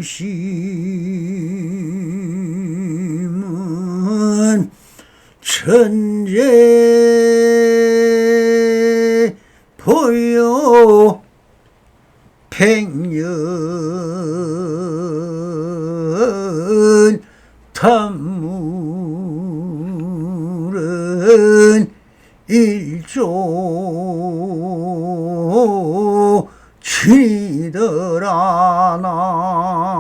중심은 천재 보여 백년 탐물은 일조 진이더라 나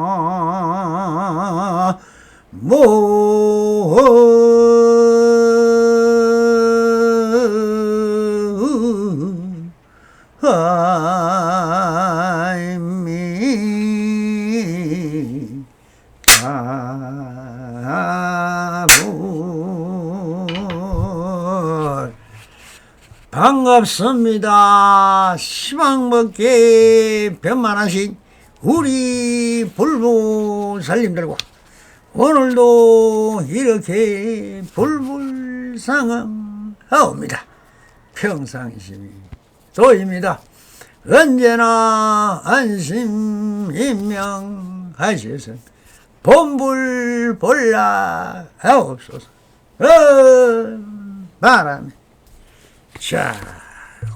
반갑습니다. 시방먹게 변만하신 우리 불보살님들과 오늘도 이렇게 불불상응하옵니다. 평상심이 도입니다. 언제나 안심인명하시서 본불볼라 하옵소서. 바람에 자,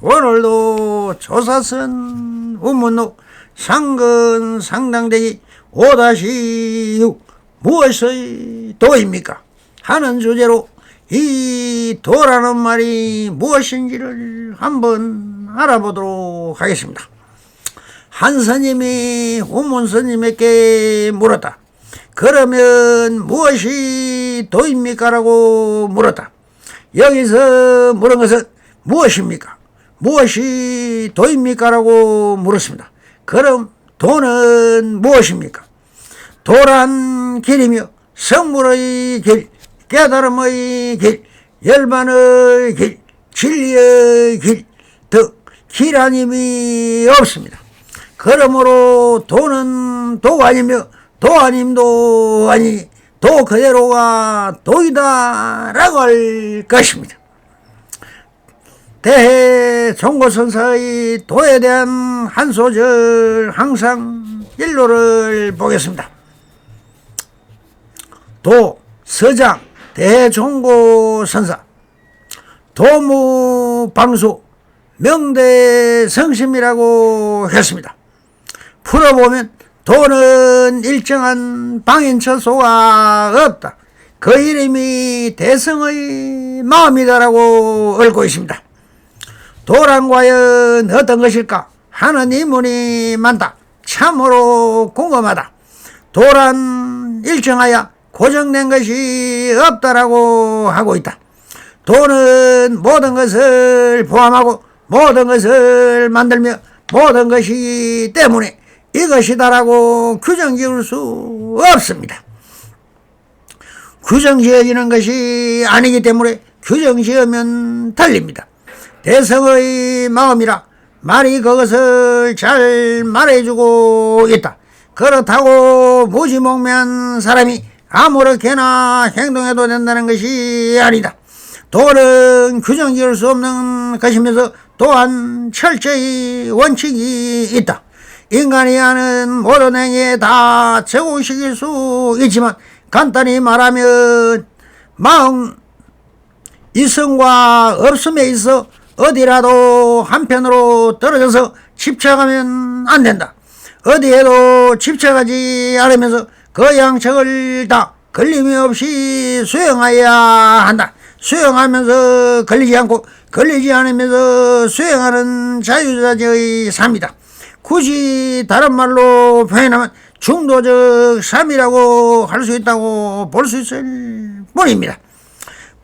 오늘도 조사선 우문록 상근 상당대기 5-6 무엇의 도입니까? 하는 주제로 이 도라는 말이 무엇인지를 한번 알아보도록 하겠습니다. 한 스님이 우문 스님에게 물었다. 그러면 무엇이 도입니까? 라고 물었다. 여기서 물은 것은 무엇입니까? 무엇이 도입니까? 라고 물었습니다. 그럼 도는 무엇입니까? 도란 길이며 성물의 길, 깨달음의 길, 열반의 길, 진리의 길, 더 길 아님이 없습니다. 그러므로 도는 도가 아니며 도 아님도 아니니 도 그대로가 도이다 라고 할 것입니다. 대해 종고선사의 도에 대한 한 소절 항상 일로를 보겠습니다. 도 서장 대종고선사 도무방수 명대성심이라고 했습니다. 풀어보면 도는 일정한 방인처소가 없다. 그 이름이 대성의 마음이다라고 얽고 있습니다. 도란 과연 어떤 것일까 하는 의문이 많다. 참으로 궁금하다. 도란 일정하여 고정된 것이 없다라고 하고 있다. 도는 모든 것을 포함하고 모든 것을 만들며 모든 것이 때문에 이것이다라고 규정 지을 수 없습니다. 규정 지어지는 것이 아니기 때문에 규정 지으면 틀립니다. 대성의 마음이라 말이 그것을 잘 말해주고 있다. 그렇다고 무지몽매한 사람이 아무렇게나 행동해도 된다는 것이 아니다. 도는 규정 지을 수 없는 것이면서 또한 철저히 원칙이 있다. 인간이 하는 모든 행위에 다 적용시킬 수 있지만 간단히 말하면 마음 있음과 없음에 있어 어디라도 한편으로 떨어져서 집착하면 안 된다. 어디에도 집착하지 않으면서 그 양측을 다 걸림이 없이 수행해야 한다. 수행하면서 걸리지 않고 걸리지 않으면서 수행하는 자유자재의 삶이다. 굳이 다른 말로 표현하면 중도적 삶이라고 할 수 있다고 볼 수 있을 뿐입니다.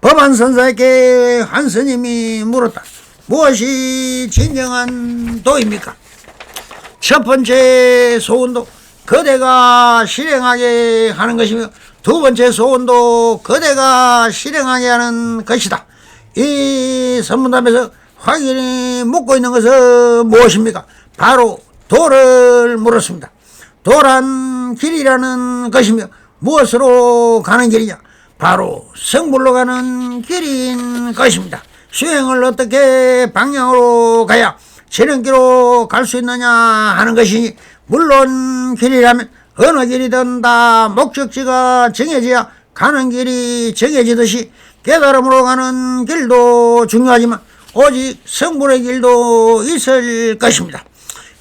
법안선사에게 한 스님이 물었다. 무엇이 진정한 도입니까? 첫 번째 소원도 그대가 실행하게 하는 것이며 두 번째 소원도 그대가 실행하게 하는 것이다. 이 선문답에서 확인이 묻고 있는 것은 무엇입니까? 바로 도를 물었습니다. 도란 길이라는 것이며 무엇으로 가는 길이냐? 바로 성불로 가는 길인 것입니다. 수행을 어떻게 방향으로 가야 지름길로 갈 수 있느냐 하는 것이니 물론 길이라면 어느 길이든 다 목적지가 정해져야 가는 길이 정해지듯이 깨달음으로 가는 길도 중요하지만 오직 성불의 길도 있을 것입니다.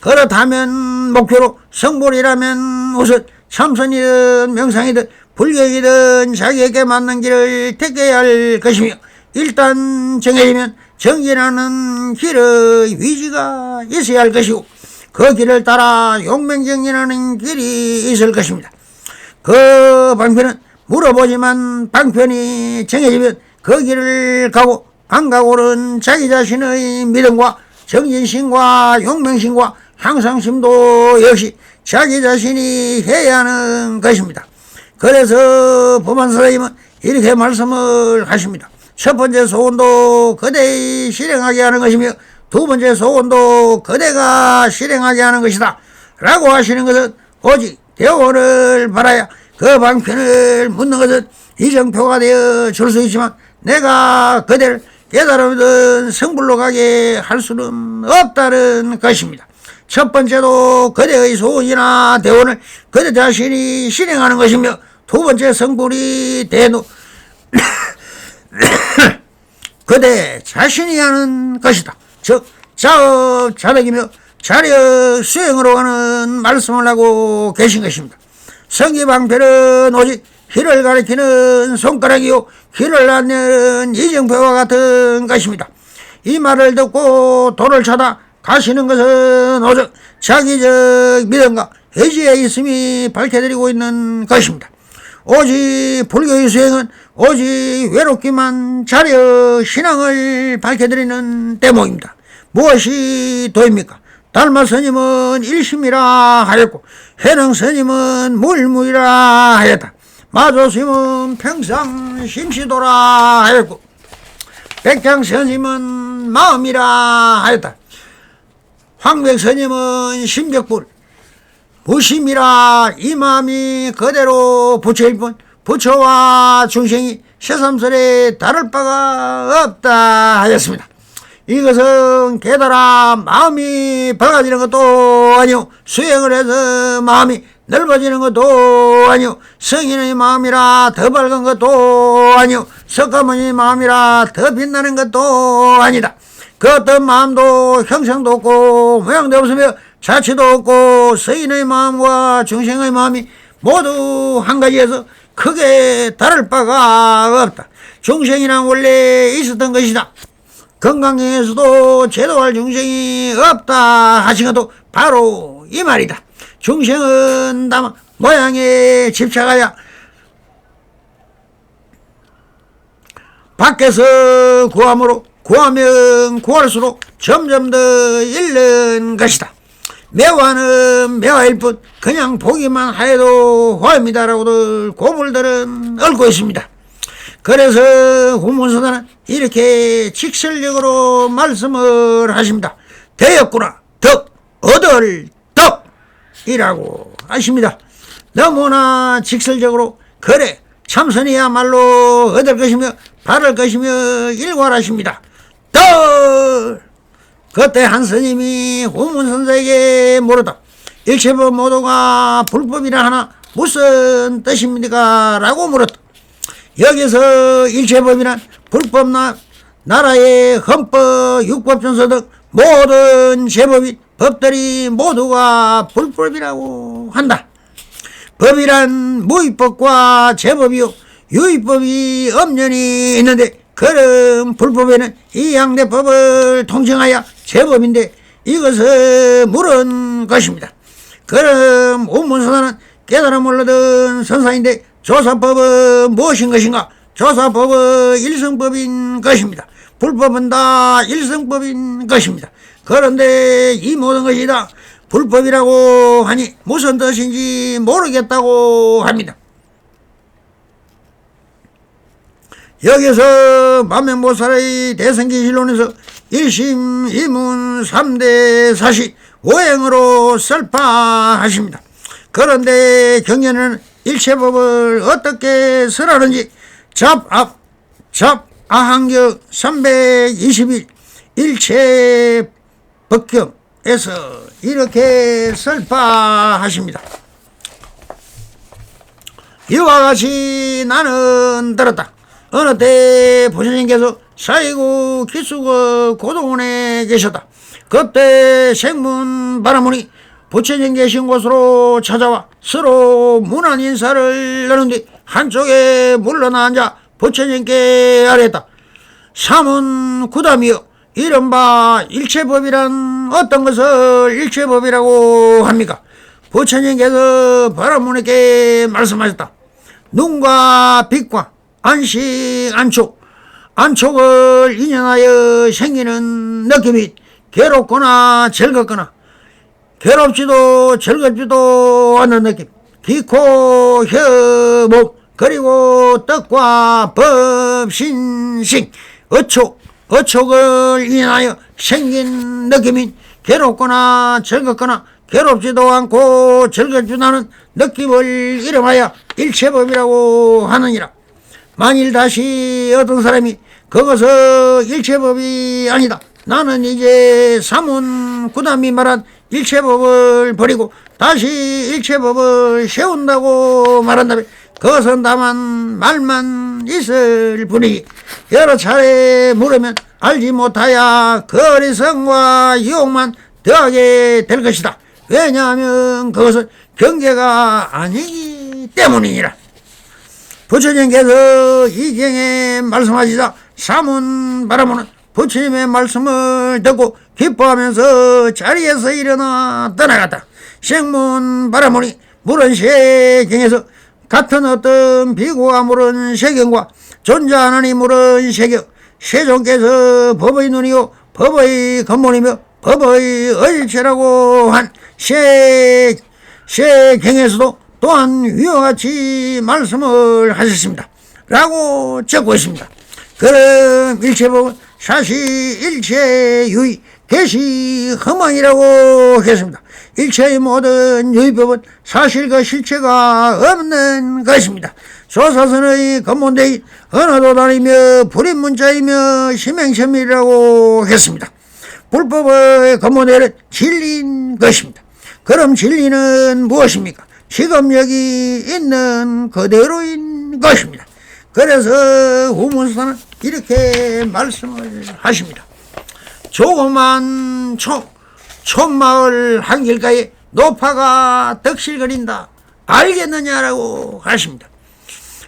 그렇다면 목표로 성불이라면 우선 참선이든 명상이든 불교이든 자기에게 맞는 길을 택해야 할 것이며 일단 정해지면 정진하는 길의 위지가 있어야 할 것이고 그 길을 따라 용맹정진하는 길이 있을 것입니다. 그 방편은 물어보지만 방편이 정해지면 그 길을 가고 안 가고는 자기 자신의 믿음과 정진심과 용맹심과 향상심도 역시 자기 자신이 해야 하는 것입니다. 그래서 법안스님은 이렇게 말씀을 하십니다. 첫 번째 소원도 그대의 실행하게 하는 것이며 두 번째 소원도 그대가 실행하게 하는 것이다 라고 하시는 것은 오직 대원을 바라야 그 방편을 묻는 것은 이정표가 되어 줄 수 있지만 내가 그대를 깨달음이든 성불로 가게 할 수는 없다는 것입니다. 첫 번째도 그대의 소원이나 대원을 그대 자신이 실행하는 것이며 두 번째 성불이 대도 그대 자신이 하는 것이다. 즉 자업 자덕이며 자력 수행으로 가는 말씀을 하고 계신 것입니다. 성기방편은 오직 길을 가리키는 손가락이요 길을 안내는 이정표와 같은 것입니다. 이 말을 듣고 도를 찾아 가시는 것은 오직 자기적 믿음과 의지에 있음이 밝혀드리고 있는 것입니다. 오직 불교의 수행은 오직 외롭기만 자력 신앙을 밝혀드리는 대목입니다. 무엇이 도입니까? 달마 스님은 일심이라 하였고 해능 스님은 물무이라 하였다. 마조 스님은 평상 심시도라 하였고 백장 스님은 마음이라 하였다. 황백 스님은 심벽불 무심이라 이 마음이 그대로 부처일 뿐 부처와 중생이 새삼스레 다를 바가 없다 하였습니다. 이것은 깨달아 마음이 밝아지는 것도 아니오 수행을 해서 마음이 넓어지는 것도 아니오 성인의 마음이라 더 밝은 것도 아니오 석가모니 마음이라 더 빛나는 것도 아니다. 그 어떤 마음도 형상도 없고 모양도 없으며 자취도 없고 서인의 마음과 중생의 마음이 모두 한 가지에서 크게 다를 바가 없다. 중생이란 원래 있었던 것이다. 건강경에서도 제도할 중생이 없다 하신 것도 바로 이 말이다. 중생은 다만 모양에 집착하여 밖에서 구함으로 구하면 구할수록 점점 더 잃는 것이다. 매화는 매화일 뿐 그냥 보기만 하여도 화입니다라고들 고물들은 얽고 있습니다. 그래서 후문서단은 이렇게 직설적으로 말씀을 하십니다. 되었구나 덕 얻을 덕이라고 하십니다. 너무나 직설적으로 그래 참선이야말로 얻을 것이며 바를 것이며 일괄하십니다. 덕 그때 한 스님이 후문선사에게 물었다. 일체법 모두가 불법이라 하나 무슨 뜻입니까? 라고 물었다. 여기서 일체법이란 불법나 나라의 헌법, 육법준서 등 모든 제법인 법들이 모두가 불법이라고 한다. 법이란 무위법과 제법이요 유위법이 엄연히 있는데 그런 불법에는 이 양대 법을 통칭하여 제법인데 이것을 물은 것입니다. 그럼 운문선사는 깨달음을 얻은 선사인데 조사법은 무엇인 것인가? 조사법은 일성법인 것입니다. 불법은 다 일성법인 것입니다. 그런데 이 모든 것이 다 불법이라고 하니 무슨 뜻인지 모르겠다고 합니다. 여기서 만명보살의 대성기실론에서 일심, 이문, 3대 사시, 오행으로 설파하십니다. 그런데 경전에는 일체법을 어떻게 설하는지 잡아한경 321 일체법경에서 이렇게 설파하십니다. 이와 같이 나는 들었다. 어느 때 부처님께서 사이구 기수그 고동원에 계셨다. 그때 생문 바라문이 부처님 계신 곳으로 찾아와 서로 문안 인사를 나눈 뒤 한쪽에 물러나 앉아 부처님께 아뢰었다. 삼은 구담이여, 이른바 일체법이란 어떤 것을 일체법이라고 합니까? 부처님께서 바라문에게 말씀하셨다. 눈과 빛과 안식, 안촉을 인연하여 생기는 느낌이 괴롭거나 즐겁거나 괴롭지도 즐겁지도 않는 느낌, 기코, 혀, 목, 그리고 뜻과 법, 신식, 어촉을 인하여 생긴 느낌인 괴롭거나 즐겁거나 괴롭지도 않고 즐겁지도 않은 느낌을 이름하여 일체법이라고 하느니라. 만일 다시 어떤 사람이 그것은 일체법이 아니다, 나는 이제 사문 구담이 말한 일체법을 버리고 다시 일체법을 세운다고 말한다면 그것은 다만 말만 있을 뿐이지 여러 차례 물으면 알지 못하여 그 어리석음과 유혹만 더하게 될 것이다. 왜냐하면 그것은 경계가 아니기 때문이니라. 부처님께서 이 경에 말씀하시자 사문 바라문은 부처님의 말씀을 듣고 기뻐하면서 자리에서 일어나 떠나갔다. 생문 바라문이 물은 세경에서 같은 어떤 비구가 물은 세경과 존재하느니 물은 세경, 세종께서 법의 눈이요 법의 근본이며 법의 의체라고 한 세경에서도 또한 위와 같이 말씀을 하셨습니다 라고 적고 있습니다. 그럼 일체법은 사실 일체유의 개시 허망이라고 했습니다. 일체의 모든 유의법은 사실과 실체가 없는 것입니다. 소사선의 근본대인 언어도단이며 불인문자이며 심행천밀이라고 했습니다. 불법의 근본대는 진리인 것입니다. 그럼 진리는 무엇입니까? 지금 여기 있는 그대로인 것입니다. 그래서 후문수사는 이렇게 말씀을 하십니다. 조그만 촌마을 한길가에 노파가 덕실거린다 알겠느냐라고 하십니다.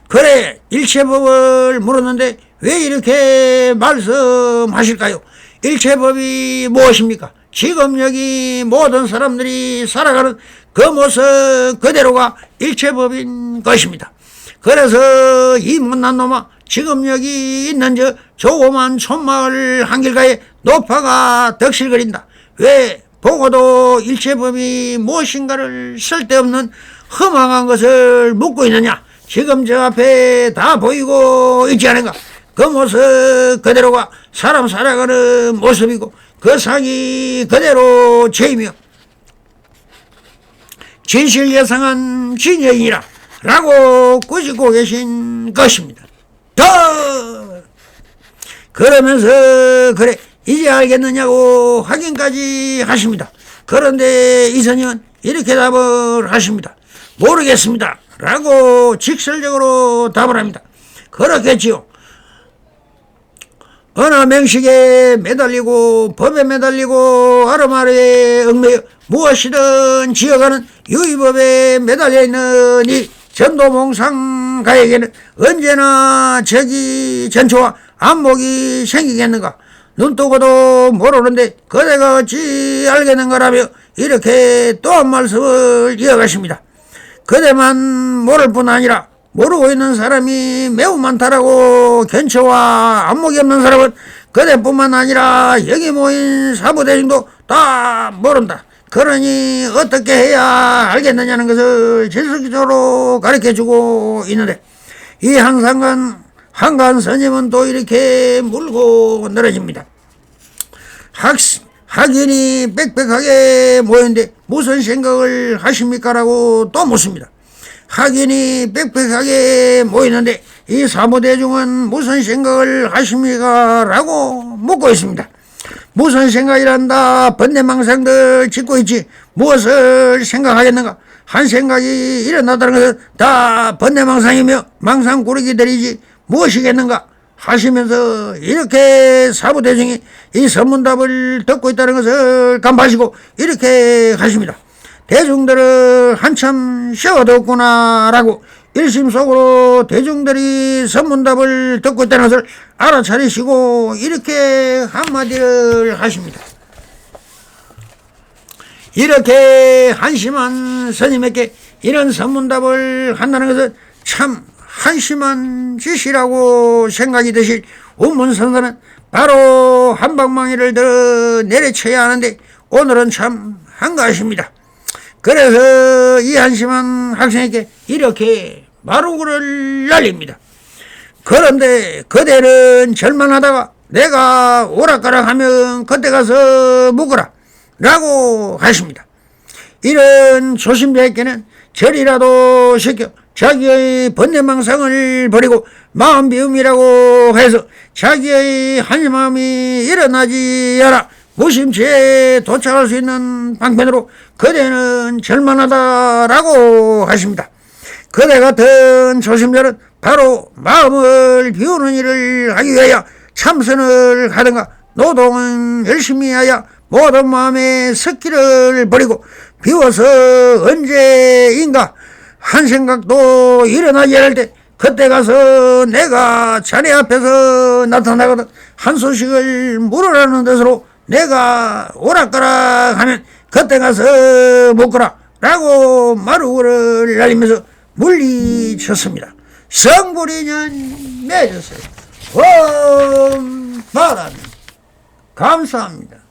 그래, 일체법을 물었는데 왜 이렇게 말씀하실까요? 일체법이 무엇입니까? 지금 여기 모든 사람들이 살아가는 그 모습 그대로가 일체법인 것입니다. 그래서 이 못난 놈아, 지금 여기 있는 저 조그만 촌마을 한길가에 노파가 덕실거린다. 왜 보고도 일체법이 무엇인가를 쓸데없는 허망한 것을 묻고 있느냐? 지금 저 앞에 다 보이고 있지 않은가? 그 모습 그대로가 사람 살아가는 모습이고 그 상이 그대로 죄이며 진실 예상한 진여이라 라고 꾸짖고 계신 것입니다. 그러면서 그래 이제 알겠느냐고 확인까지 하십니다. 그런데 이선영은 이렇게 답을 하십니다. 모르겠습니다 라고 직설적으로 답을 합니다. 그렇겠지요. 어느 명식에 매달리고 법에 매달리고 아르마르에 얽매여 무엇이든 지어가는 유의법에 매달려 있는 이 전도몽상가에게는 언제나 적이 전초와 안목이 생기겠는가? 눈뜨고도 모르는데 그대가 어찌 알겠는가라며 이렇게 또 한 말씀을 이어가십니다. 그대만 모를 뿐 아니라 모르고 있는 사람이 매우 많다라고 견처와 안목이 없는 사람은 그대뿐만 아니라 여기 모인 사부대중도 다 모른다. 그러니 어떻게 해야 알겠느냐는 것을 질서적으로 가르쳐주고 있는데 이 한간 스님은 또 이렇게 물고 늘어집니다. 학인이 빽빽하게 모였는데 무슨 생각을 하십니까? 라고 또 묻습니다. 학인이 빽빽하게 모이는데 이 사무대중은 무슨 생각을 하십니까? 라고 묻고 있습니다. 무슨 생각이란다. 번뇌망상들 짓고 있지 무엇을 생각하겠는가? 한 생각이 일어났다는 것은 다 번뇌망상이며 망상꾸러기들이지 무엇이겠는가 하시면서 이렇게 사부대중이 이 선문답을 듣고 있다는 것을 간파하시고 이렇게 하십니다. 대중들은 한참 쉬어뒀구나 라고 일심 속으로 대중들이 선문답을 듣고 있다는 것을 알아차리시고 이렇게 한마디를 하십니다. 이렇게 한심한 스님에게 이런 선문답을 한다는 것은 참 한심한 짓이라고 생각이 드실 운문선사는 바로 한방망이를 들어 내려쳐야 하는데 오늘은 참 한가하십니다. 그래서 이 한심한 학생에게 이렇게 마루구를 날립니다. 그런데 그대는 절만하다가 내가 오락가락하면 그때 가서 묵으라 라고 하십니다. 이런 조심자에게는 절이라도 시켜 자기의 번뇌망상을 버리고 마음 비움이라고 해서 자기의 한심함이 일어나지 않아 무심치에 도착할 수 있는 방편으로 그대는 절만하다라고 하십니다. 그대 같은 조심자는 바로 마음을 비우는 일을 하기 위하여 참선을 하든가 노동은 열심히 하여 모든 마음의 습기를 버리고 비워서 언제인가 한 생각도 일어나지 않을 때 그때 가서 내가 자네 앞에서 나타나거든 한 소식을 물으라는 뜻으로 내가 오락가락 하면 그때 가서 묵거라 라고 마루를 날리면서 물리쳤습니다. 성불인연 맺었어요. 바람 감사합니다.